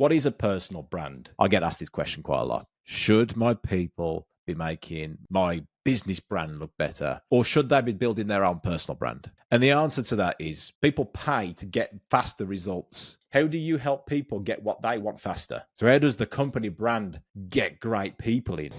What is a personal brand? I get asked this question quite a lot. Should my people be making my business brand look better, or should they be building their own personal brand? And the answer to that is people pay to get faster results. How do you help people get what they want faster? So how does the company brand get great people in?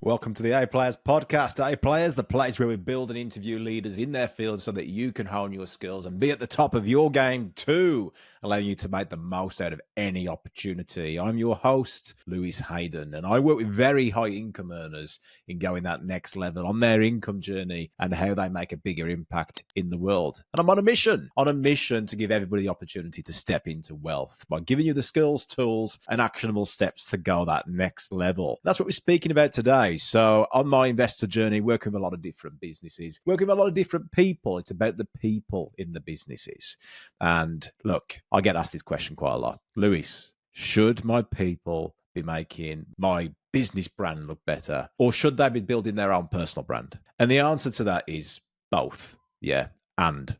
Welcome to the A Players podcast. A Players, the place where we build and interview leaders in their field so that you can hone your skills and be at the top of your game too, allowing you to make the most out of any opportunity. I'm your host, Lewis Haydon, and I work with very high income earners in going that next level on their income journey and how they make a bigger impact in the world. And I'm on a mission to give everybody the opportunity to step into wealth by giving you the skills, tools, and actionable steps to go that next level. That's what we're speaking about today. So on my investor journey, working with a lot of different businesses, working with a lot of different people. It's about the people in the businesses. And look, I get asked this question quite a lot. Lewis, should my people be making my business brand look better, or should they be building their own personal brand? And the answer to that is both. Yeah. And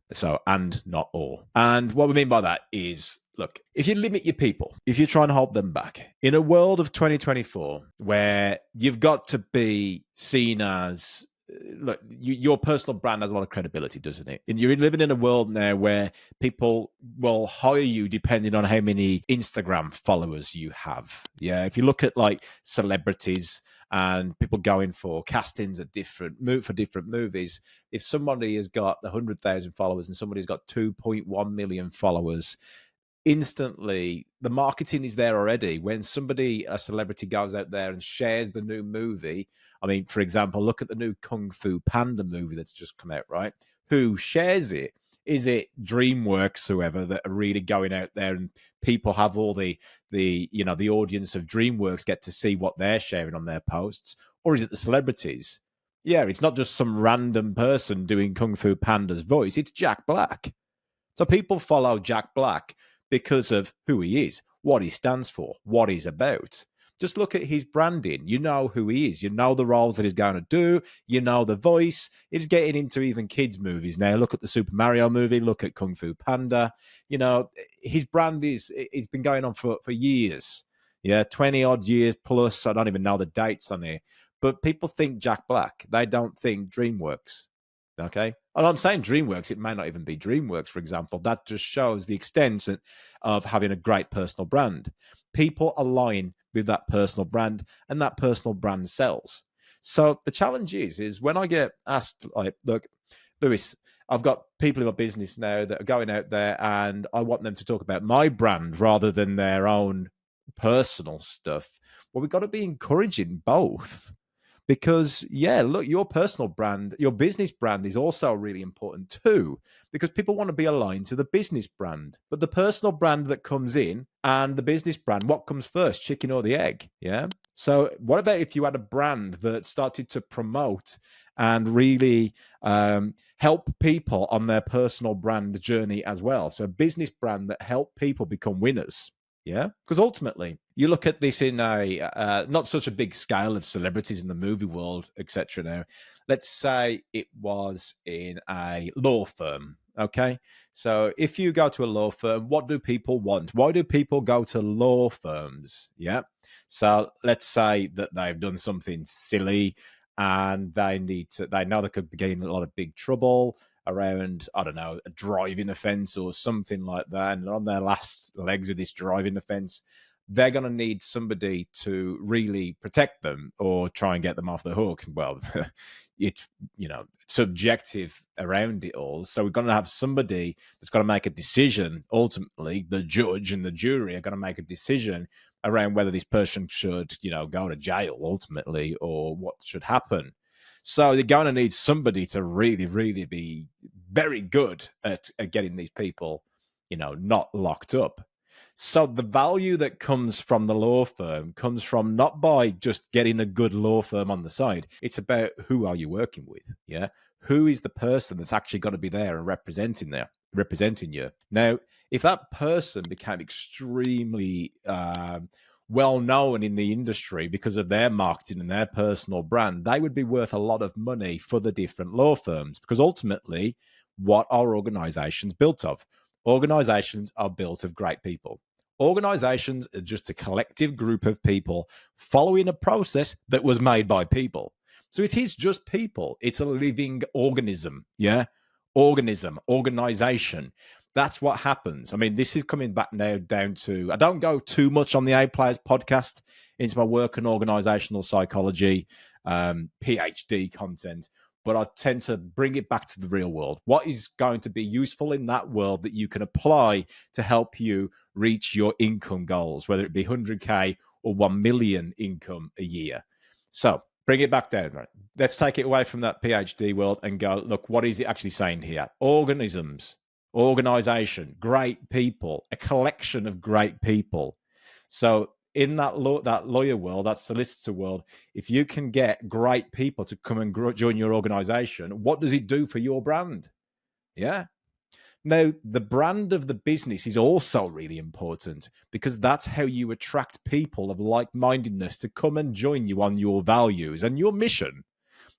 not or. And what we mean by that is, look, if you limit your people, if you try and hold them back, in a world of 2024 where you've got to be seen as, look, your personal brand has a lot of credibility, doesn't it? And you're living in a world now where people will hire you depending on how many Instagram followers you have. Yeah, if you look at like celebrities and people going for castings at different movies, if somebody has got 100,000 followers and somebody's got 2.1 million followers, instantly the marketing is there already. When a celebrity goes out there and shares the new movie, I mean, for example, look at the new Kung Fu Panda movie that's just come out, right? Who shares it? Is it DreamWorks, whoever, that are really going out there and people have all the audience of DreamWorks get to see what they're sharing on their posts? Or is it the celebrities? Yeah, it's not just some random person doing Kung Fu Panda's voice. It's Jack Black. So people follow Jack Black because of who he is, what he stands for, what he's about. Just look at his branding. You know who he is. You know the roles that he's going to do. You know the voice. He's getting into even kids' movies now. Look at the Super Mario movie. Look at Kung Fu Panda. You know, his brand it's been going on for years. Yeah, 20-odd years plus. I don't even know the dates on here. But people think Jack Black. They don't think DreamWorks. Okay. And I'm saying DreamWorks, it may not even be DreamWorks, for example. That just shows the extent of having a great personal brand. People align with that personal brand, and that personal brand sells. So the challenge is when I get asked, like, look, Lewis, I've got people in my business now that are going out there and I want them to talk about my brand rather than their own personal stuff. Well, we've got to be encouraging both. Because, yeah, look, your personal brand, your business brand is also really important too, because people want to be aligned to the business brand. But the personal brand that comes in and the business brand, what comes first, chicken or the egg? Yeah. So what about if you had a brand that started to promote and really help people on their personal brand journey as well? So a business brand that helped people become winners. Yeah, because ultimately, you look at this in a not such a big scale of celebrities in the movie world, etc. Now, let's say it was in a law firm. Okay, so if you go to a law firm, what do people want? Why do people go to law firms? Yeah, so let's say that they've done something silly and they know they could be getting a lot of big trouble around, I don't know, a driving offence or something like that. And on their last legs of this driving offence, they're going to need somebody to really protect them or try and get them off the hook. Well, it's, subjective around it all. So we're going to have somebody that's got to make a decision. Ultimately, the judge and the jury are going to make a decision around whether this person should, go to jail ultimately or what should happen. So they're going to need somebody to really, really be very good at getting these people, not locked up. So the value that comes from the law firm comes from not by just getting a good law firm on the side. It's about who are you working with? Yeah. Who is the person that's actually got to be there and representing you? Now, if that person became extremely well known in the industry because of their marketing and their personal brand, they would be worth a lot of money for the different law firms. Because ultimately, what are organizations built of? Organizations are built of great people. Organizations are just a collective group of people following a process that was made by people. So it is just people. It's a living organism. Yeah. Organization. That's what happens. I mean, this is coming back now down to, I don't go too much on the A Players podcast into my work in organizational psychology, PhD content, but I tend to bring it back to the real world. What is going to be useful in that world that you can apply to help you reach your income goals, whether it be 100K or 1 million income a year. So bring it back down. Right? Let's take it away from that PhD world and go, look, what is it actually saying here? Organisms, organization, great people, a collection of great people. So in that lawyer world, that solicitor world, if you can get great people to come and join your organization, what does it do for your brand? Yeah. Now, the brand of the business is also really important because that's how you attract people of like-mindedness to come and join you on your values and your mission.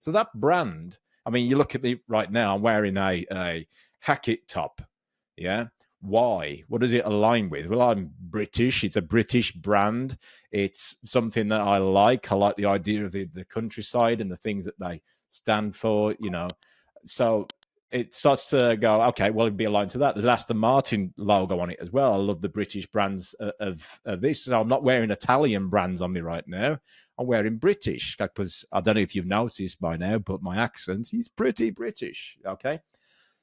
So that brand, I mean, you look at me right now, I'm wearing a Hackett top. Yeah. Why? What does it align with? Well, I'm British. It's a British brand. It's something that I like. I like the idea of the countryside and the things that they stand for, you know. So it starts to go, okay, well, it'd be aligned to that. There's an Aston Martin logo on it as well. I love the British brands of this. So I'm not wearing Italian brands on me right now. I'm wearing British because I don't know if you've noticed by now, but my accent is pretty British. Okay.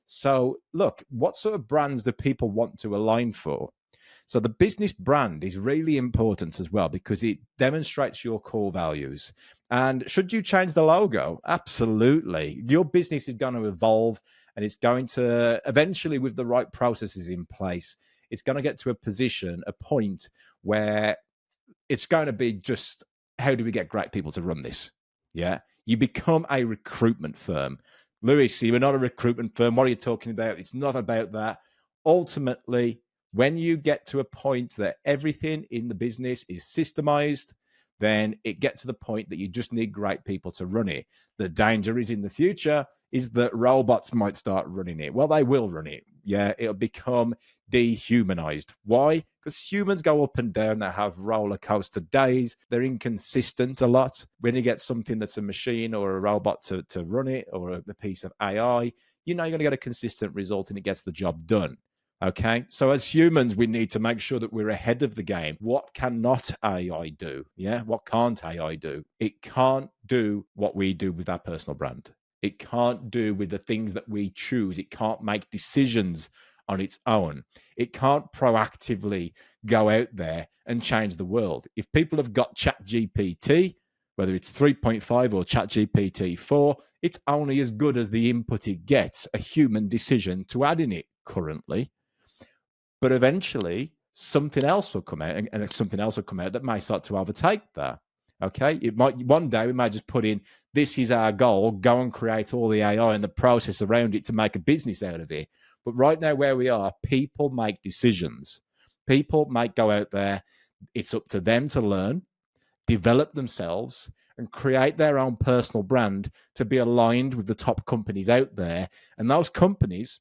So look, what sort of brands do people want to align for? So the business brand is really important as well because it demonstrates your core values. And should you change the logo? Absolutely. Your business is going to evolve and it's going to eventually, with the right processes in place, it's going to get to a position, a point where it's going to be just, how do we get great people to run this? Yeah. You become a recruitment firm. Lewis, you're not a recruitment firm. What are you talking about? It's not about that. Ultimately, when you get to a point that everything in the business is systemized, then it gets to the point that you just need great people to run it. The danger is in the future is that robots might start running it. Well, they will run it. Yeah, it'll become dehumanized. Why? Because humans go up and down. They have roller coaster days. They're inconsistent a lot. When you get something that's a machine or a robot to run it, or a piece of AI, you know you're going to get a consistent result and it gets the job done. Okay, so as humans, we need to make sure that we're ahead of the game. What cannot AI do? Yeah, what can't AI do? It can't do what we do with our personal brand. It can't do with the things that we choose. It can't make decisions on its own. It can't proactively go out there and change the world. If people have got ChatGPT, whether it's 3.5 or ChatGPT 4, it's only as good as the input it gets, a human decision to add in it currently. But eventually, something else will come out, and something else will come out that may start to overtake that. Okay, it might one day we might just put in, this is our goal, go and create all the AI and the process around it to make a business out of it. But right now, where we are, people make decisions. People might go out there. It's up to them to learn, develop themselves, and create their own personal brand to be aligned with the top companies out there. And those companies,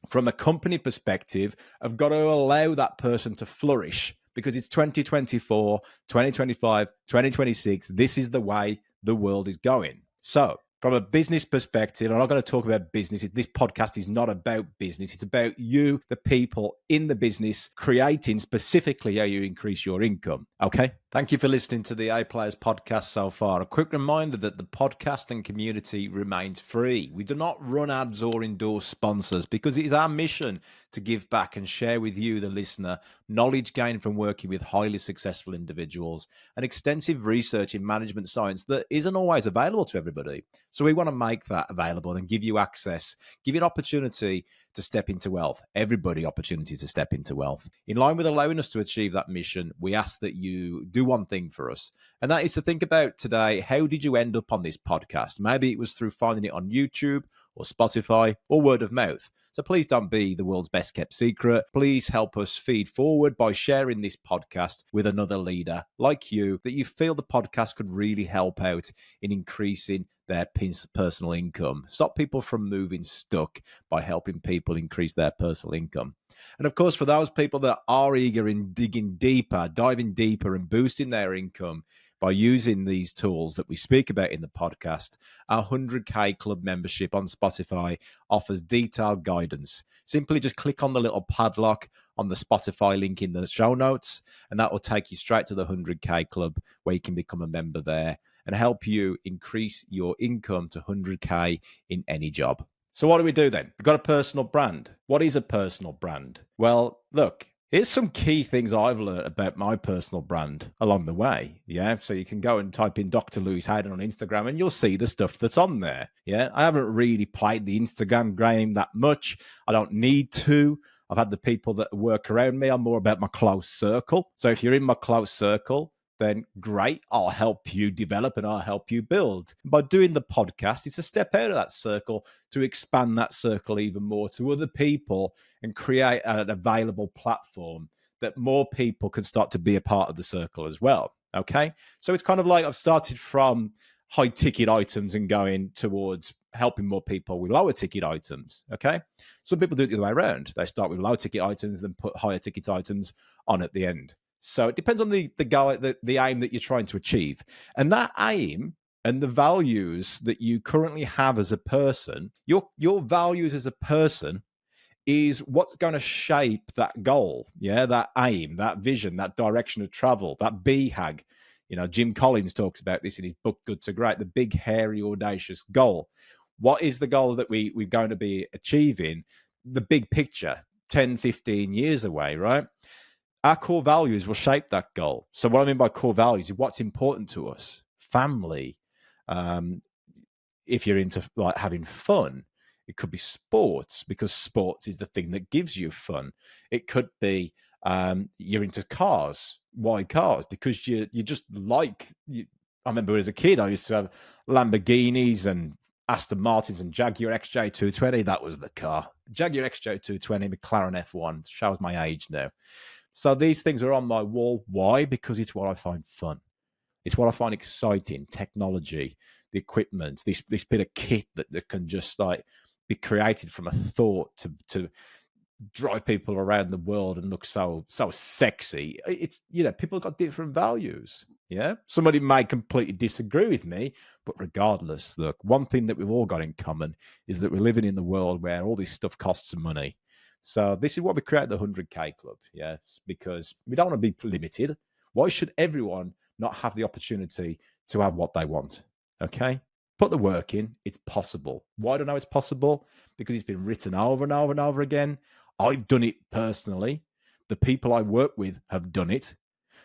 from a company perspective, have got to allow that person to flourish because it's 2024, 2025, 2026. This is the way the world is going. So from a business perspective, I'm not going to talk about business. This podcast is not about business. It's about you, the people in the business, creating specifically how you increase your income. Okay. Thank you for listening to the A Players podcast so far. A quick reminder that the podcast and community remains free. We do not run ads or endorse sponsors because it is our mission to give back and share with you, the listener, knowledge gained from working with highly successful individuals and extensive research in management science that isn't always available to everybody. So we want to make that available and give you access, give you an opportunity to step into wealth. Everybody opportunity to step into wealth. In line with allowing us to achieve that mission, we ask that you do one thing for us, and that is to think about today, how did you end up on this podcast? Maybe it was through finding it on YouTube, or Spotify or word of mouth. So please don't be the world's best kept secret. Please help us feed forward by sharing this podcast with another leader like you that you feel the podcast could really help out in increasing their personal income. Stop people from moving stuck by helping people increase their personal income. And of course, for those people that are eager in digging deeper, diving deeper and boosting their income by using these tools that we speak about in the podcast, our 100K Club membership on Spotify offers detailed guidance. Simply just click on the little padlock on the Spotify link in the show notes, and that will take you straight to the 100K Club where you can become a member there and help you increase your income to 100K in any job. So what do we do then? We've got a personal brand. What is a personal brand? Well, look, here's some key things I've learned about my personal brand along the way. Yeah. So you can go and type in Dr. Lewis Haydon on Instagram and you'll see the stuff that's on there. Yeah. I haven't really played the Instagram game that much. I don't need to. I've had the people that work around me. I'm more about my close circle. So if you're in my close circle, then great, I'll help you develop and I'll help you build. By doing the podcast, it's a step out of that circle to expand that circle even more to other people and create an available platform that more people can start to be a part of the circle as well. Okay. So it's kind of like I've started from high ticket items and going towards helping more people with lower ticket items. Okay. Some people do it the other way around. They start with low ticket items, then put higher ticket items on at the end. So it depends on the goal, the aim that you're trying to achieve. And that aim and the values that you currently have as a person, your values as a person is what's going to shape that goal. Yeah, that aim, that vision, that direction of travel, that BHAG. You know, Jim Collins talks about this in his book, Good to Great, the big, hairy, audacious goal. What is the goal that we're going to be achieving? The big picture, 10, 15 years away, right? Our core values will shape that goal. So what I mean by core values is what's important to us. Family. If you're into like having fun, it could be sports because sports is the thing that gives you fun. It could be you're into cars. Why cars? Because you just like. I remember as a kid, I used to have Lamborghinis and Aston Martins and Jaguar XJ220. That was the car. Jaguar XJ220, McLaren F1. Shows my age now. So these things are on my wall. Why? Because it's what I find fun. It's what I find exciting. Technology, the equipment, this bit of kit that can just like be created from a thought to drive people around the world and look so sexy. It's, you know, people got different values. Yeah. Somebody may completely disagree with me, but regardless, look, one thing that we've all got in common is that we're living in the world where all this stuff costs some money. So this is what we create the 100K Club. Yes, because we don't want to be limited. Why should everyone not have the opportunity to have what they want? Okay. Put the work in. It's possible. Why do I know it's possible? Because it's been written over and over and over again. I've done it personally. The people I work with have done it.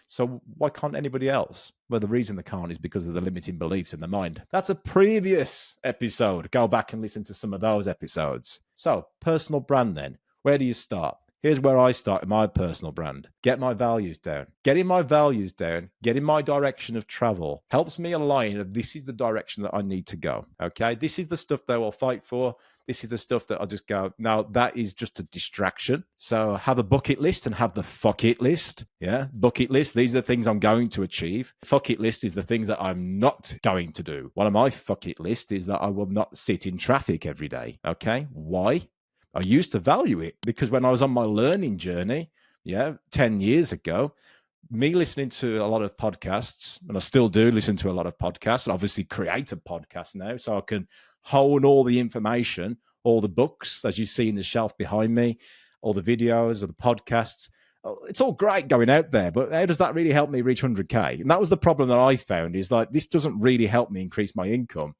So why can't anybody else? Well, the reason they can't is because of the limiting beliefs in the mind. That's a previous episode. Go back and listen to some of those episodes. So personal brand then. Where do you start? Here's where I start in my personal brand. Get my values down. Getting my values down, getting my direction of travel helps me align that this is the direction that I need to go. Okay. This is the stuff that I'll fight for. This is the stuff that I'll just go, now that is just a distraction. So have a bucket list and have the fuck it list. Yeah. Bucket list. These are the things I'm going to achieve. Fuck it list is the things that I'm not going to do. One of my fuck it list is that I will not sit in traffic every day. Okay. Why? I used to value it because when I was on my learning journey, 10 years ago, me listening to a lot of podcasts, and I still do listen to a lot of podcasts, and obviously create a podcast now, so I can hone all the information, all the books, as you see in the shelf behind me, all the videos or the podcasts. It's all great going out there, but how does that really help me reach 100K? And that was the problem that I found, is like, this doesn't really help me increase my income.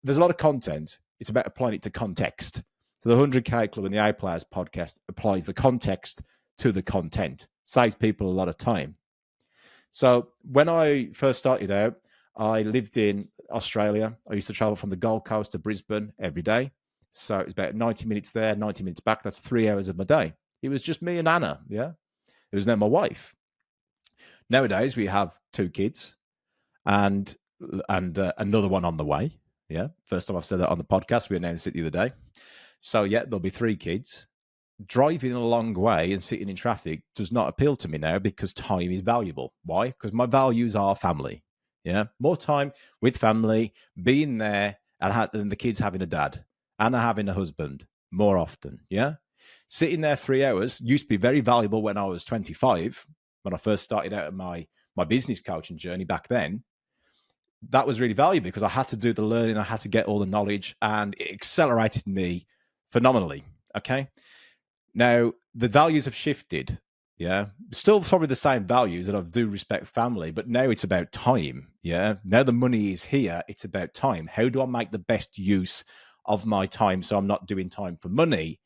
There's a lot of content. It's about applying it to context. So the 100K Club and the A Players podcast applies the context to the content. Saves people a lot of time. So when I first started out, I lived in Australia. I used to travel from the Gold Coast to Brisbane every day. So it was about 90 minutes there, 90 minutes back. That's 3 hours of my day. It was just me and Anna. Yeah. It was now my wife. Nowadays, we have 2 kids and another one on the way. Yeah. First time I've said that on the podcast. We announced it the other day. So, yeah, there'll be 3 kids. Driving a long way and sitting in traffic does not appeal to me now because time is valuable. Why? Because my values are family. Yeah. More time with family, being there, and the kids having a dad and having a husband more often. Yeah. Sitting there 3 hours used to be very valuable when I was 25, when I first started out my business coaching journey back then. That was really valuable because I had to do the learning, I had to get all the knowledge, and it accelerated me phenomenally. Okay. Now, the values have shifted. Yeah. Still probably the same values that I do respect family, but now it's about time. Yeah. Now the money is here. It's about time. How do I make the best use of my time so I'm not doing time for money?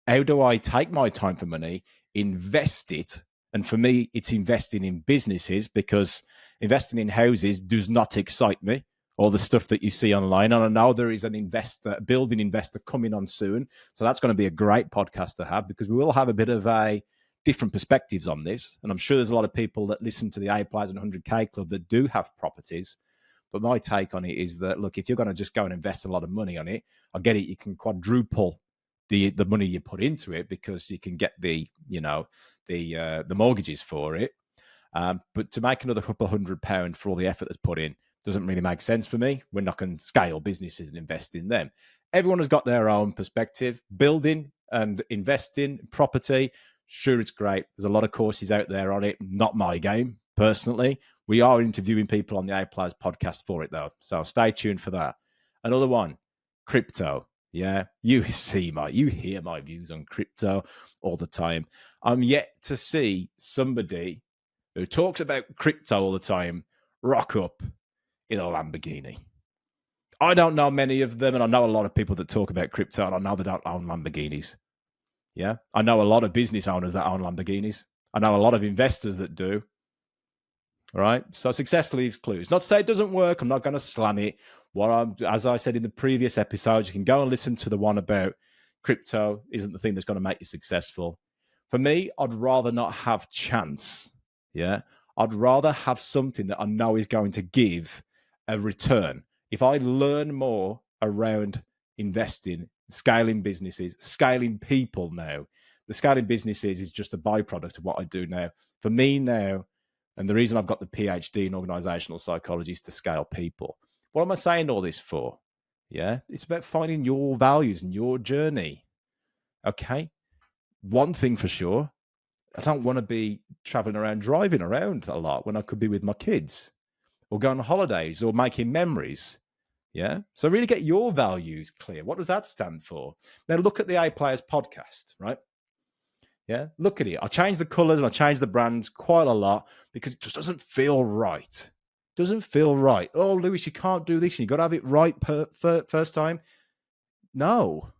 How do I take my time for money, invest it? And for me, it's investing in businesses because investing in houses does not excite me. All the stuff that you see online. And I know there is a building investor coming on soon. So that's going to be a great podcast to have because we will have a bit of a different perspectives on this. And I'm sure there's a lot of people that listen to the A Players and 100K Club that do have properties. But my take on it is that, look, if you're going to just go and invest a lot of money on it, I get it. You can quadruple the money you put into it because you can get the mortgages for it. But to make another couple £100 for all the effort that's put in doesn't really make sense for me. We're not going to scale businesses and invest in them. Everyone has got their own perspective. Building and investing, property, sure, it's great. There's a lot of courses out there on it. Not my game, personally. We are interviewing people on the A Players podcast for it, though. So stay tuned for that. Another one, crypto. Yeah, you hear my views on crypto all the time. I'm yet to see somebody who talks about crypto all the time rock up in a Lamborghini. I don't know many of them, and I know a lot of people that talk about crypto, and I know they don't own Lamborghinis. Yeah, I know a lot of business owners that own Lamborghinis. I know a lot of investors that do. All right, so success leaves clues. Not to say it doesn't work. I'm not going to slam it. As I said in the previous episodes, you can go and listen to the one about crypto isn't the thing that's going to make you successful. For me, I'd rather not have chance. Yeah, I'd rather have something that I know is going to give a return. If I learn more around investing, scaling businesses, scaling people now, the scaling businesses is just a byproduct of what I do now. For me now, and the reason I've got the PhD in organizational psychology is to scale people. What am I saying all this for? Yeah, it's about finding your values and your journey. Okay. One thing for sure, I don't want to be traveling around, driving around a lot when I could be with my kids or going on holidays or making memories. Yeah. So really get your values clear. What does that stand for? Now look at the A Players podcast, right? Yeah, look at it. I changed the colors and I changed the brands quite a lot because it just doesn't feel right. Doesn't feel right. Oh, Lewis, you can't do this. And you got to have it right first time. No,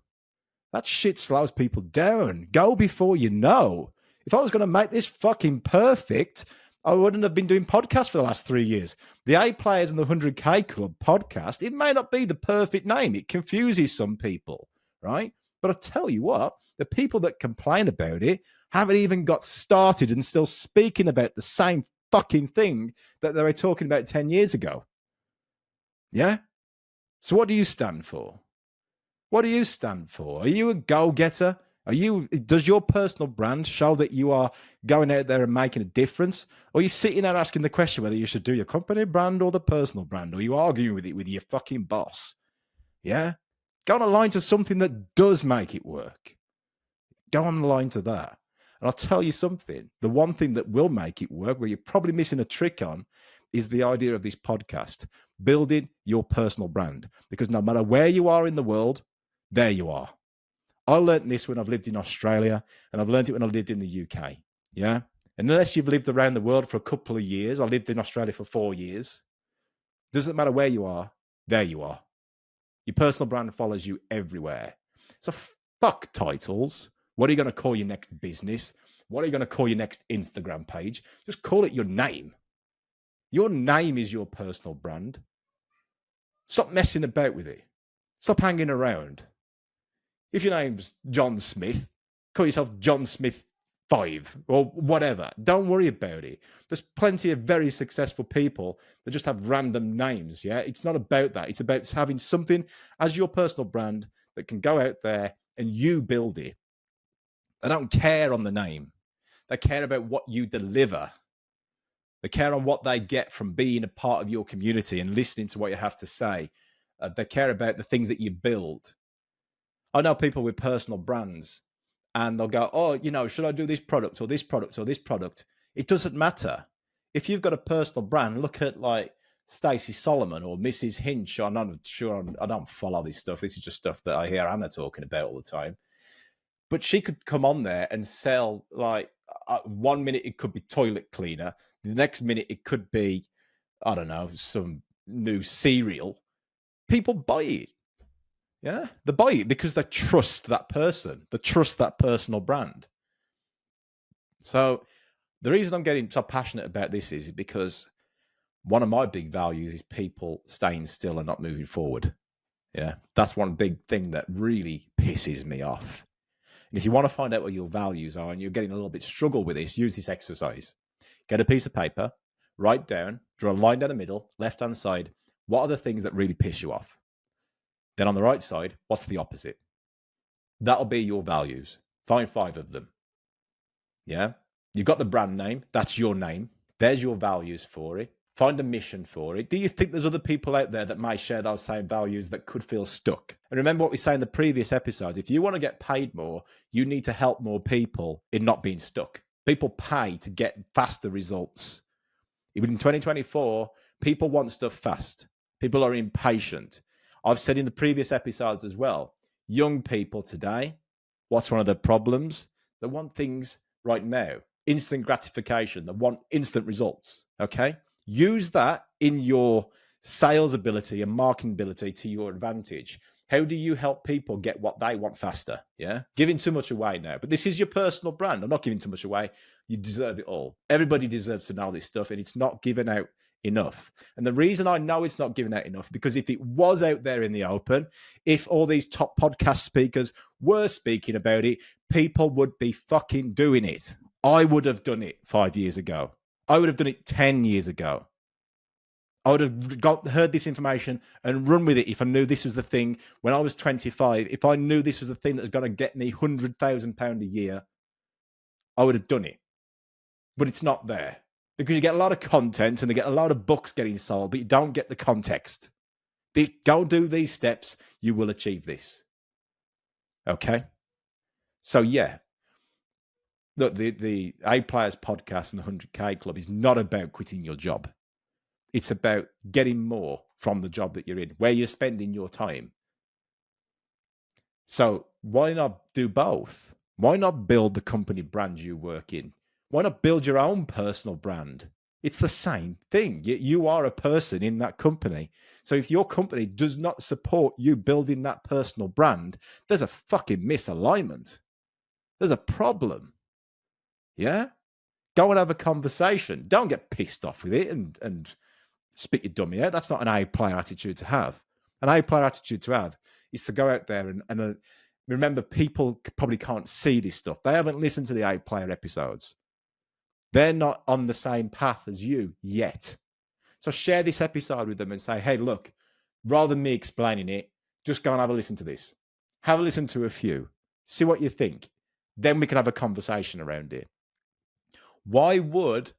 that shit slows people down. Go before you know. If I was going to make this fucking perfect, I wouldn't have been doing podcasts for the last 3 years. The A Players and the 100K Club podcast, it may not be the perfect name. It confuses some people, right? But I tell you what, the people that complain about it haven't even got started and still speaking about the same fucking thing that they were talking about 10 years ago. Yeah? So what do you stand for? What do you stand for? Are you a go-getter? Does your personal brand show that you are going out there and making a difference? Or are you sitting there asking the question whether you should do your company brand or the personal brand? Or are you arguing with it with your fucking boss? Yeah? Go on a line to something that does make it work. Go on the line to that. And I'll tell you something. The one thing that will make it work, where you're probably missing a trick on, is the idea of this podcast. Building your personal brand. Because no matter where you are in the world, there you are. I learned this when I've lived in Australia, and I've learned it when I lived in the UK. Yeah. And unless you've lived around the world for a couple of years, I lived in Australia for 4 years. Doesn't matter where you are, there you are. Your personal brand follows you everywhere. So fuck titles. What are you going to call your next business? What are you going to call your next Instagram page? Just call it your name. Your name is your personal brand. Stop messing about with it. Stop hanging around. If your name's John Smith, call yourself John Smith 5 or whatever. Don't worry about it. There's plenty of very successful people that just have random names. Yeah, it's not about that. It's about having something as your personal brand that can go out there and you build it. They don't care on the name. They care about what you deliver. They care on what they get from being a part of your community and listening to what you have to say. They care about the things that you build. I know people with personal brands and they'll go, oh, should I do this product or this product or this product? It doesn't matter. If you've got a personal brand, look at like Stacey Solomon or Mrs. Hinch. I'm not sure. I don't follow this stuff. This is just stuff that I hear Anna talking about all the time. But she could come on there and sell like 1 minute it could be toilet cleaner. The next minute it could be, I don't know, some new cereal. People buy it. Yeah, they buy it because they trust that person. They trust that personal brand. So the reason I'm getting so passionate about this is because one of my big values is people staying still and not moving forward. Yeah, that's one big thing that really pisses me off. And if you want to find out what your values are and you're getting a little bit struggle with this, use this exercise. Get a piece of paper, write down, draw a line down the middle, left-hand side. What are the things that really piss you off? Then on the right side, what's the opposite? That'll be your values. Find 5 of them. Yeah? You've got the brand name. That's your name. There's your values for it. Find a mission for it. Do you think there's other people out there that may share those same values that could feel stuck? And remember what we say in the previous episodes. If you want to get paid more, you need to help more people in not being stuck. People pay to get faster results. Even in 2024, people want stuff fast. People are impatient. I've said in the previous episodes as well, young people today, what's one of the problems? They want things right now. Instant gratification. They want instant results. Okay? Use that in your sales ability and marketing ability to your advantage. How do you help people get what they want faster? Yeah. Giving too much away now. But this is your personal brand. I'm not giving too much away. You deserve it all. Everybody deserves to know this stuff, and it's not given out enough. And the reason I know it's not given out enough, because if it was out there in the open, if all these top podcast speakers were speaking about it, people would be fucking doing it. I would have done it 5 years ago. I would have done it 10 years ago. I would have heard this information and run with it if I knew this was the thing when I was 25. If I knew this was the thing that was going to get me £100,000 a year, I would have done it. But it's not there because you get a lot of content and they get a lot of books getting sold, but you don't get the context. Go do these steps. You will achieve this. Okay? So, yeah. Look, the A Players podcast and the 100K Club is not about quitting your job. It's about getting more from the job that you're in, where you're spending your time. So why not do both? Why not build the company brand you work in? Why not build your own personal brand? It's the same thing. You are a person in that company. So if your company does not support you building that personal brand, there's a fucking misalignment. There's a problem. Yeah? Go and have a conversation. Don't get pissed off with it and spit your dummy out. That's not an A player attitude to have. An A player attitude to have is to go out there and remember, people probably can't see this stuff. They haven't listened to the A player episodes. They're not on the same path as you yet. So share this episode with them and say, hey, look, rather than me explaining it, just go and have a listen to this. Have a listen to a few. See what you think. Then we can have a conversation around it. Why would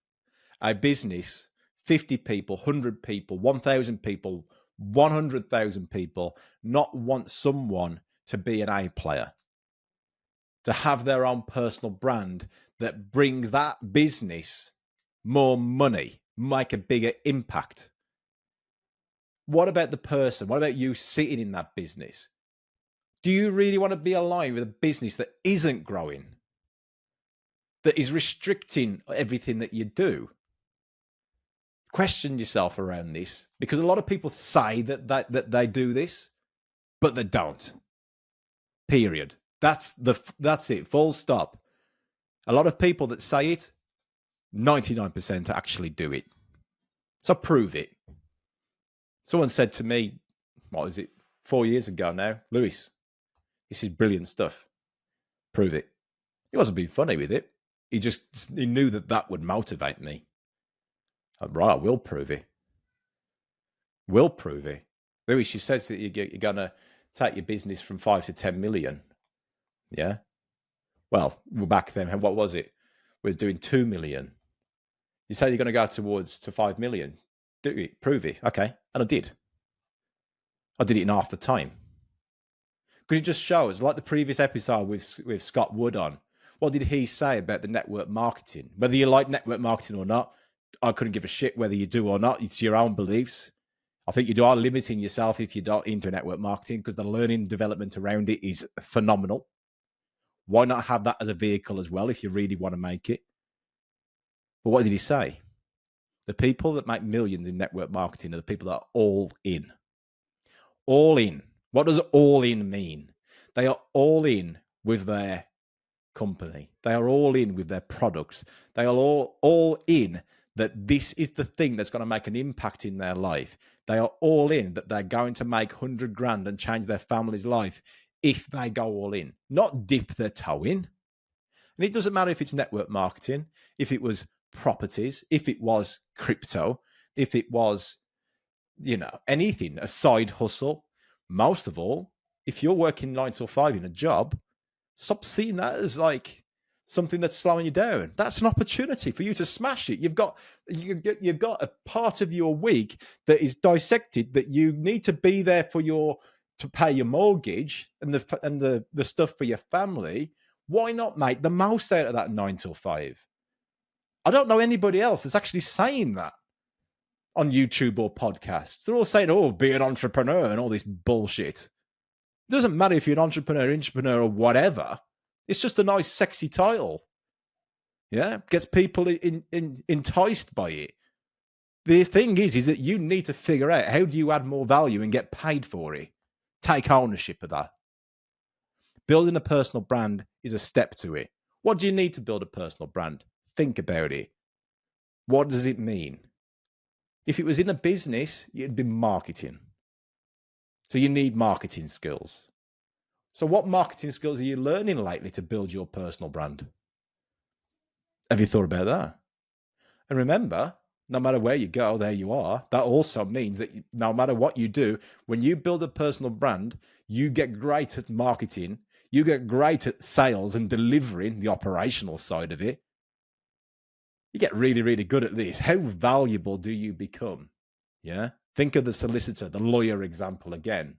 a business, 50 people, 100 people, 1,000 people, 100,000 people, not want someone to be an A player, to have their own personal brand that brings that business more money, make a bigger impact? What about the person? What about you sitting in that business? Do you really want to be aligned with a business that isn't growing, that is restricting everything that you do? Question yourself around this, because a lot of people say that they do this, but they don't. Period. That's it. Full stop. A lot of people that say it, 99% actually do it. So prove it. Someone said to me, what is it, 4 years ago now, Lewis, this is brilliant stuff. Prove it. He wasn't being funny with it. He knew that would motivate me. Right, I will prove it. Will prove it. Lewis, she says that you're going to take your business from 5 to 10 million. Yeah. Well, back then, what was it? We was doing 2 million. You say you're going to go to 5 million. Do it. Prove it. Okay. And I did. I did it in half the time. Because it just shows, like the previous episode with Scott Wood on, what did he say about the network marketing? Whether you like network marketing or not, I couldn't give a shit whether you do or not. It's your own beliefs. I think you are limiting yourself if you're not into network marketing, because the learning and development around it is phenomenal. Why not have that as a vehicle as well if you really want to make it? But what did he say? The people that make millions in network marketing are the people that are all in. All in. What does all in mean? They are all in with their company. They are all in with their products. They are all in that this is the thing that's going to make an impact in their life. They are all in that they're going to make 100 grand and change their family's life if they go all in, not dip their toe in. And it doesn't matter if it's network marketing, if it was properties, if it was crypto, if it was, anything, a side hustle. Most of all, if you're working 9 till 5 in a job, stop seeing that as like something that's slowing you down. That's an opportunity for you to smash it. You've got a part of your week that is dissected that you need to be there to pay your mortgage and the stuff for your family. Why not make the most out of that 9 till 5? I don't know anybody else that's actually saying that on YouTube or podcasts. They're all saying, "Oh, be an entrepreneur," and all this bullshit. It doesn't matter if you're an entrepreneur, or whatever. It's just a nice, sexy title. Yeah, gets people enticed by it. The thing is that you need to figure out, how do you add more value and get paid for it? Take ownership of that. Building a personal brand is a step to it. What do you need to build a personal brand? Think about it. What does it mean? If it was in a business, it'd be marketing. So you need marketing skills. So what marketing skills are you learning lately to build your personal brand? Have you thought about that? And remember, no matter where you go, there you are. That also means that no matter what you do, when you build a personal brand, you get great at marketing, you get great at sales and delivering the operational side of it. You get really, really good at this. How valuable do you become? Yeah. Think of the solicitor, the lawyer example again.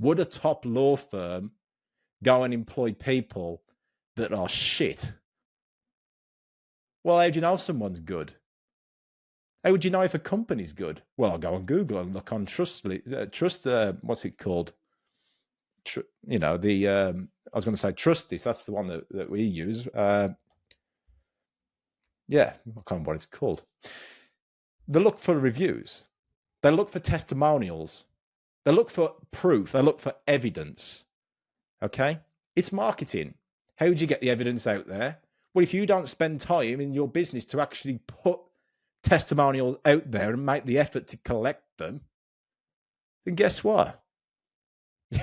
Would a top law firm go and employ people that are shit? Well, how do you know someone's good? How would you know if a company's good? Well, I'll go on Google and look on what's it called? I was going to say Trustis. That's the one that we use. Yeah, I can't remember what it's called. They look for reviews. They look for testimonials. They look for proof. They look for evidence. Okay? It's marketing. How would you get the evidence out there? Well, if you don't spend time in your business to actually put testimonials out there and make the effort to collect them, then guess what?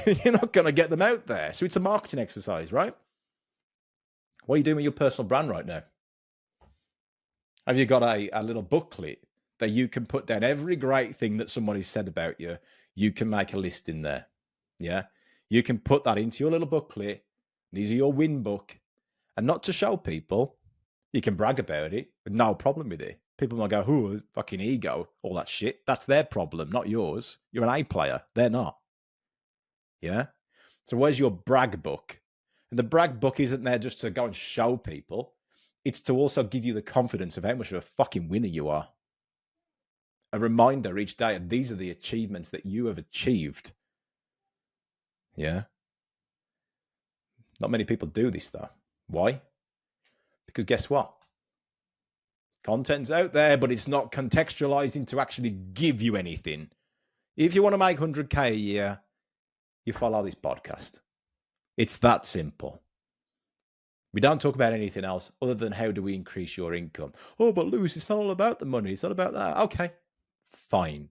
You're not going to get them out there. So it's a marketing exercise, right? What are you doing with your personal brand right now? Have you got a little booklet that you can put down every great thing that somebody said about you? You can make a list in there. Yeah. You can put that into your little booklet. These are your win book. And not to show people. You can brag about it with no problem with it. People might go, "Who, fucking ego, all that shit." That's their problem, not yours. You're an A player. They're not. Yeah. So where's your brag book? And the brag book isn't there just to go and show people. It's to also give you the confidence of how much of a fucking winner you are. A reminder each day of these are the achievements that you have achieved. Yeah. Not many people do this though. Why? Because guess what? Content's out there, but it's not contextualized into actually give you anything. If you want to make 100K a year, you follow this podcast. It's that simple. We don't talk about anything else other than how do we increase your income. Oh, but Lewis, it's not all about the money. It's not about that. Okay, fine.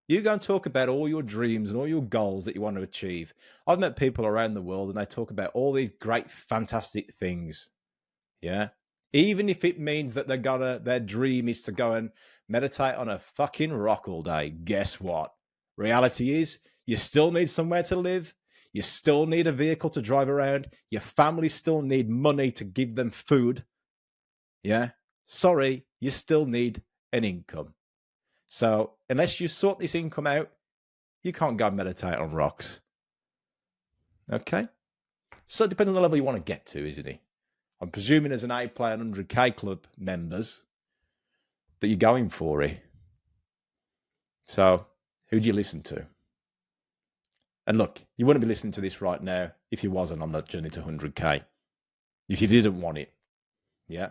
You go and talk about all your dreams and all your goals that you want to achieve. I've met people around the world and they talk about all these great, fantastic things. Yeah. Even if it means that their dream is to go and meditate on a fucking rock all day. Guess what? Reality is you still need somewhere to live. You still need a vehicle to drive around. Your family still need money to give them food. Yeah. Sorry, you still need an income. So unless you sort this income out, you can't go and meditate on rocks. Okay? So it depends on the level you want to get to, isn't it? I'm presuming as an A player and 100k club members that you're going for it. So who do you listen to? And look, you wouldn't be listening to this right now if you wasn't on that journey to 100k. If you didn't want it. Yeah.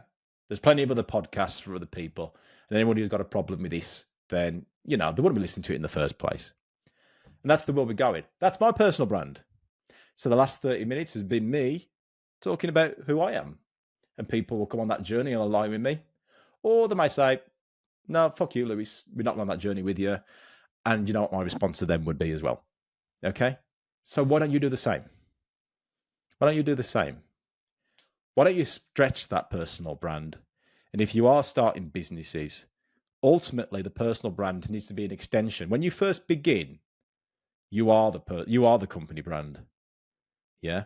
There's plenty of other podcasts for other people. And anybody who's got a problem with this, then, they wouldn't be listening to it in the first place. And that's the world we're going. That's my personal brand. So the last 30 minutes has been me talking about who I am. And people will come on that journey and align with me. Or they might say, no, fuck you, Lewis. We're not on that journey with you. And you know what my response to them would be as well. Okay? So why don't you do the same? Why don't you do the same? Why don't you stretch that personal brand? And if you are starting businesses, ultimately the personal brand needs to be an extension. When you first begin, you are the company brand. Yeah.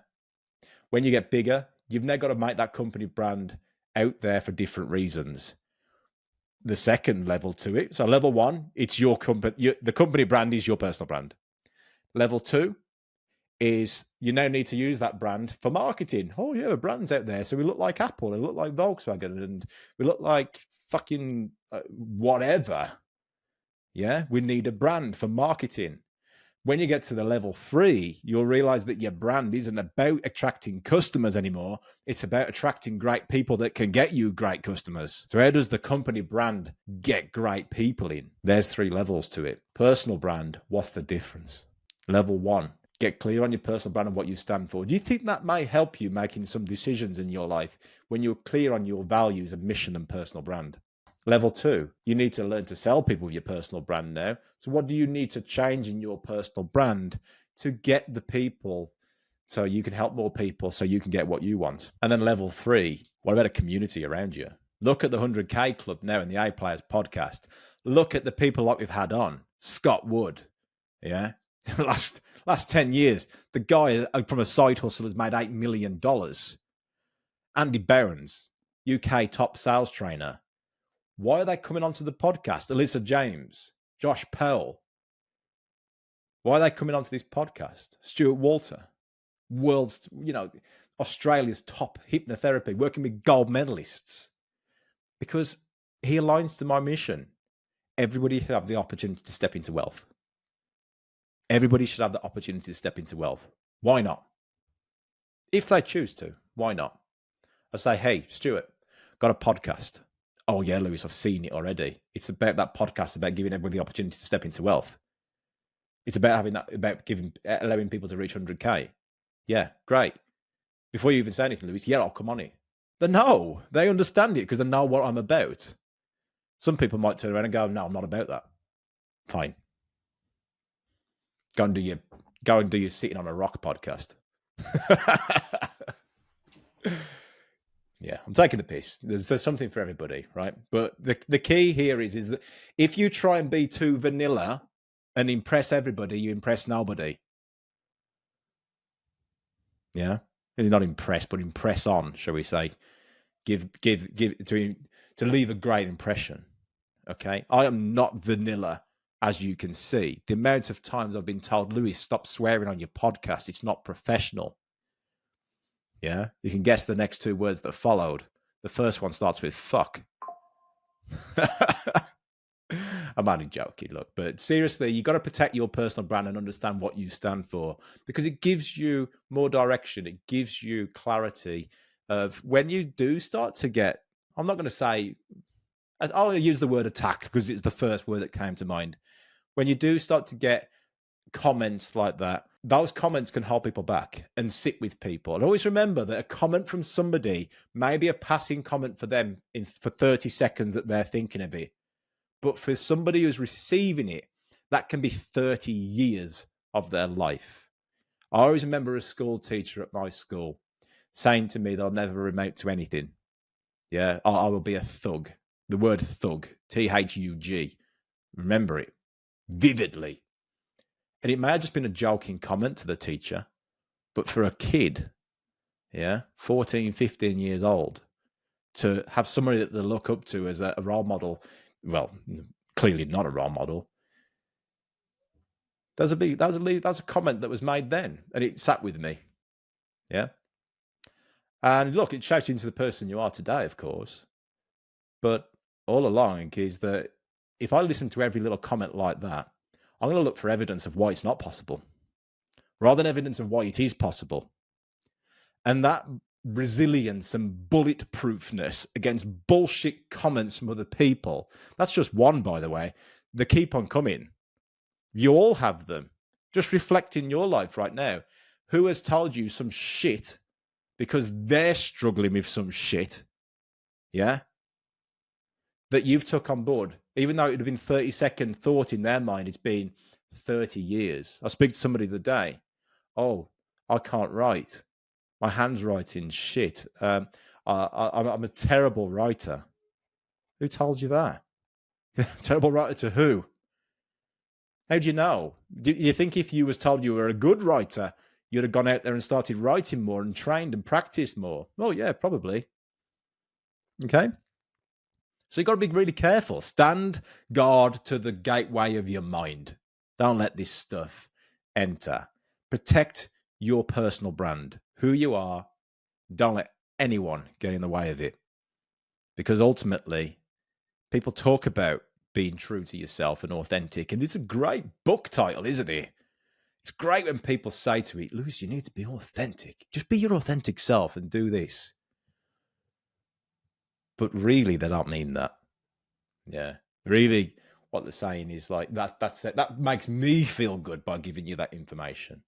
When you get bigger, you've now got to make that company brand out there for different reasons. The second level to it. So level 1, it's your company. The company brand is your personal brand. Level 2 is you now need to use that brand for marketing. Oh yeah, brand's out there. So we look like Apple, we look like Volkswagen, and we look like fucking whatever. Yeah, we need a brand for marketing. When you get to the level 3, you'll realize that your brand isn't about attracting customers anymore. It's about attracting great people that can get you great customers. So how does the company brand get great people in? There's 3 levels to it. Personal brand, what's the difference? Level 1, get clear on your personal brand and what you stand for. Do you think that may help you making some decisions in your life when you're clear on your values and mission and personal brand? Level 2, you need to learn to sell people with your personal brand now. So what do you need to change in your personal brand to get the people so you can help more people so you can get what you want? And then level 3, what about a community around you? Look at the 100k club now in the A Players podcast. Look at the people like we've had on. Scott Wood, yeah? last 10 years, the guy from a side hustle has made $8 million. Andy Behrens, UK top sales trainer. Why are they coming onto the podcast? Alyssa James, Josh Powell. Why are they coming onto this podcast? Stuart Walter, Australia's top hypnotherapy, working with gold medalists. Because he aligns to my mission. Everybody should have the opportunity to step into wealth. Everybody should have the opportunity to step into wealth. Why not? If they choose to, why not? I say, hey, Stuart, got a podcast. Oh yeah, Lewis, I've seen it already. It's about that podcast about giving everybody the opportunity to step into wealth. It's about allowing people to reach 100k. Yeah, great. Before you even say anything, Lewis, yeah, I'll come on it. They understand it because they know what I'm about. Some people might turn around and go, no, I'm not about that. Fine. Go and do your sitting on a rock podcast. Yeah, I'm taking the piss. There's something for everybody, right? But the key here is that if you try and be too vanilla and impress everybody, you impress nobody. Yeah, and not impress, but impress on, shall we say? Give to leave a great impression. Okay, I am not vanilla, as you can see. The amount of times I've been told, Lewis, stop swearing on your podcast. It's not professional. Yeah, you can guess the next 2 words that followed. The first one starts with fuck. I'm only joking, look. But seriously, you got to protect your personal brand and understand what you stand for because it gives you more direction. It gives you clarity of when you do start to get, I'm not going to say, I'll use the word attacked because it's the first word that came to mind. When you do start to get comments like that, those comments can hold people back and sit with people. And always remember that a comment from somebody may be a passing comment for them for 30 seconds that they're thinking of it. But for somebody who's receiving it, that can be 30 years of their life. I always remember a school teacher at my school saying to me, they'll never amount to anything. Yeah, I will be a thug. The word thug, Thug. Remember it vividly. And it may have just been a joking comment to the teacher, but for a kid, 14, 15 years old, to have somebody that they look up to as a role model, well, clearly not a role model. That was a comment that was made then, and it sat with me. Yeah. And look, it shapes you into the person you are today, of course. But all along is that if I listen to every little comment like that, I'm going to look for evidence of why it's not possible, rather than evidence of why it is possible. And that resilience and bulletproofness against bullshit comments from other people, that's just one, by the way. They keep on coming. You all have them. Just reflect in your life right now. Who has told you some shit because they're struggling with some shit? Yeah? That you've took on board, even though it would have been 30-second thought in their mind, it's been 30 years. I speak to somebody the other day. Oh, I can't write. My hand's writing shit. I'm a terrible writer. Who told you that? Terrible writer to who? How do you know? Do you think if you was told you were a good writer, you'd have gone out there and started writing more and trained and practiced more? Oh, yeah, probably. Okay? So you've got to be really careful. Stand guard to the gateway of your mind. Don't let this stuff enter. Protect your personal brand, who you are. Don't let anyone get in the way of it. Because ultimately, people talk about being true to yourself and authentic. And it's a great book title, isn't it? It's great when people say to me, Lewis, you need to be authentic. Just be your authentic self and do this. But really, they don't mean that. Yeah. Really, what they're saying is like, that's it. That makes me feel good by giving you that information.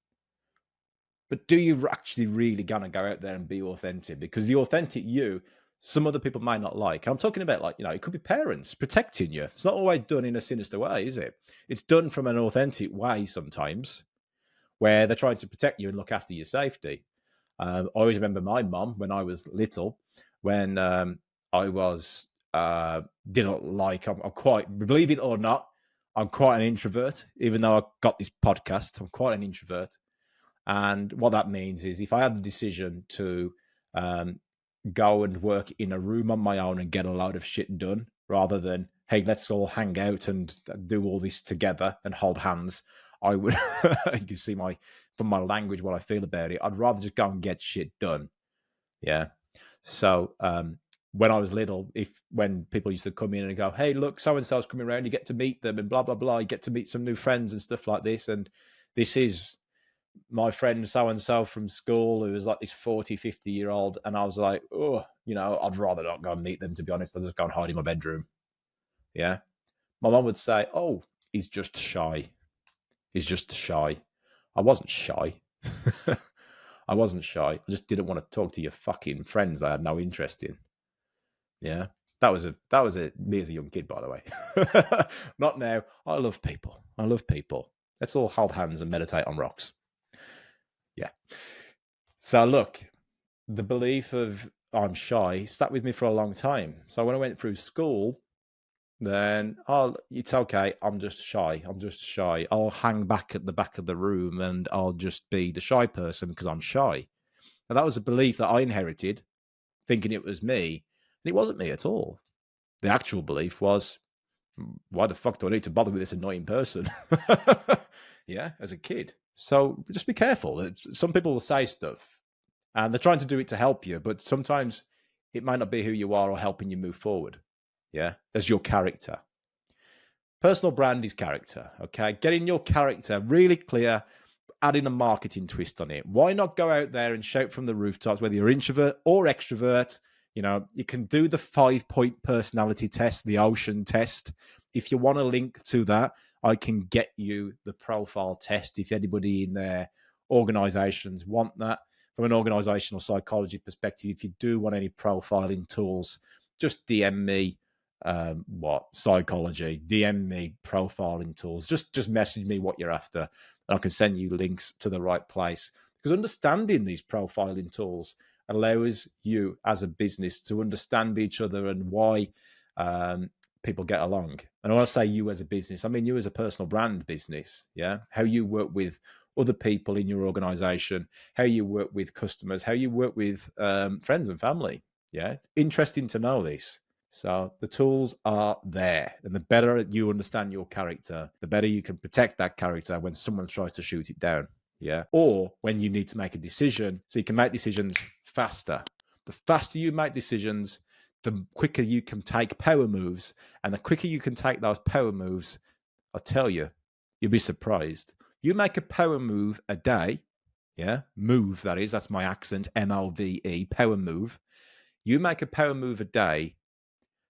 But do you actually really gonna go out there and be authentic? Because the authentic you, some other people might not like. And I'm talking about, like, it could be parents protecting you. It's not always done in a sinister way, is it? It's done from an authentic way sometimes, where they're trying to protect you and look after your safety. I always remember my mom when I was little, when I was didn't like. I'm quite, believe it or not, I'm quite an introvert. Even though I got this podcast, I'm quite an introvert. And what that means is, if I had the decision to go and work in a room on my own and get a load of shit done, rather than, hey, let's all hang out and do all this together and hold hands, I would, you can see from my language what I feel about it. I'd rather just go and get shit done. Yeah. So when I was little, when people used to come in and go, hey, look, so-and-so's coming around, you get to meet them and blah, blah, blah. You get to meet some new friends and stuff like this. And this is my friend so-and-so from school who was like this 40, 50-year-old. And I was like, oh, I'd rather not go and meet them, to be honest. I'll just go and hide in my bedroom. Yeah. My mom would say, oh, he's just shy. He's just shy. I wasn't shy. I wasn't shy. I just didn't want to talk to your fucking friends that I had no interest in. Yeah. That was me as a young kid, by the way. Not now. I love people. Let's all hold hands and meditate on rocks. Yeah. So look, the belief of I'm shy sat with me for a long time. So when I went through school, then it's okay. I'm just shy. I'll hang back at the back of the room and I'll just be the shy person because I'm shy. And that was a belief that I inherited, thinking it was me. And it wasn't me at all. The actual belief was, why the fuck do I need to bother with this annoying person? Yeah, as a kid. So just be careful. Some people will say stuff and they're trying to do it to help you, but sometimes it might not be who you are or helping you move forward. Yeah, as your character. Personal brand is character, okay? Getting your character really clear, adding a marketing twist on it. Why not go out there and shout from the rooftops, whether you're introvert or extrovert? You can do the 5-point personality test, the ocean test. If you want a link to that, I can get you the profile test if anybody in their organizations want that. From an organizational psychology perspective, if you do want any profiling tools, just DM me. Psychology, DM me profiling tools. Just message me what you're after, and I can send you links to the right place. Because understanding these profiling tools allows you as a business to understand each other and why people get along. And I want to say you as a business, I mean you as a personal brand business, yeah? How you work with other people in your organization, how you work with customers, how you work with friends and family, yeah? Interesting to know this. So the tools are there, and the better you understand your character, the better you can protect that character when someone tries to shoot it down, yeah? Or when you need to make a decision, so you can make decisions faster. The faster you make decisions, the quicker you can take power moves, and the quicker you can take those power moves, I tell you, you'll be surprised. You make a power move a day, yeah, move that is, that's my accent, MOVE, power move. You make a power move a day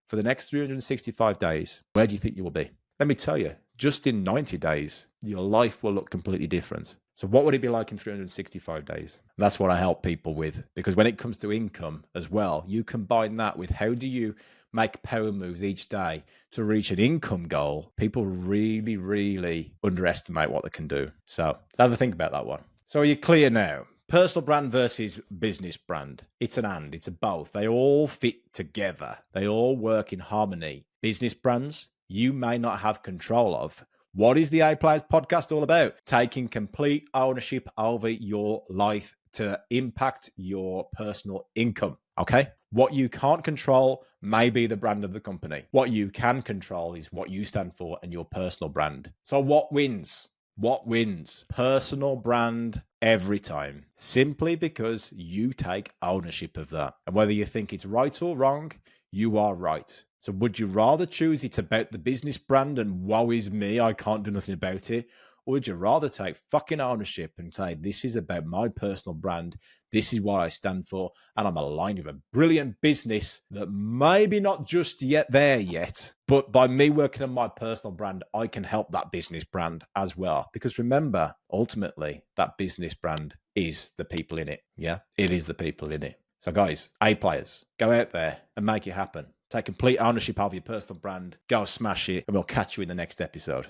for the next 365 days, where do you think you will be? Let me tell you, just in 90 days, your life will look completely different. So what would it be like in 365 days? That's what I help people with, because when it comes to income as well, you combine that with how do you make power moves each day to reach an income goal. People really, really underestimate what they can do. So have a think about that one. So are you clear now? Personal brand versus business brand. It's an and, it's a both. They all fit together. They all work in harmony. Business brands, you may not have control of. What is the A Players podcast all about? Taking complete ownership over your life to impact your personal income. Okay? What you can't control may be the brand of the company. What you can control is what you stand for and your personal brand. So what wins? What wins? Personal brand every time, simply because you take ownership of that. And whether you think it's right or wrong, you are right. So would you rather choose it's about the business brand and woe is me, I can't do nothing about it? Or would you rather take fucking ownership and say, this is about my personal brand, this is what I stand for, and I'm aligned with a brilliant business that maybe not just yet there yet, but by me working on my personal brand, I can help that business brand as well. Because remember, ultimately, that business brand is the people in it. Yeah, it is the people in it. So guys, A players, go out there and make it happen. Take complete ownership of your personal brand, go smash it, and we'll catch you in the next episode.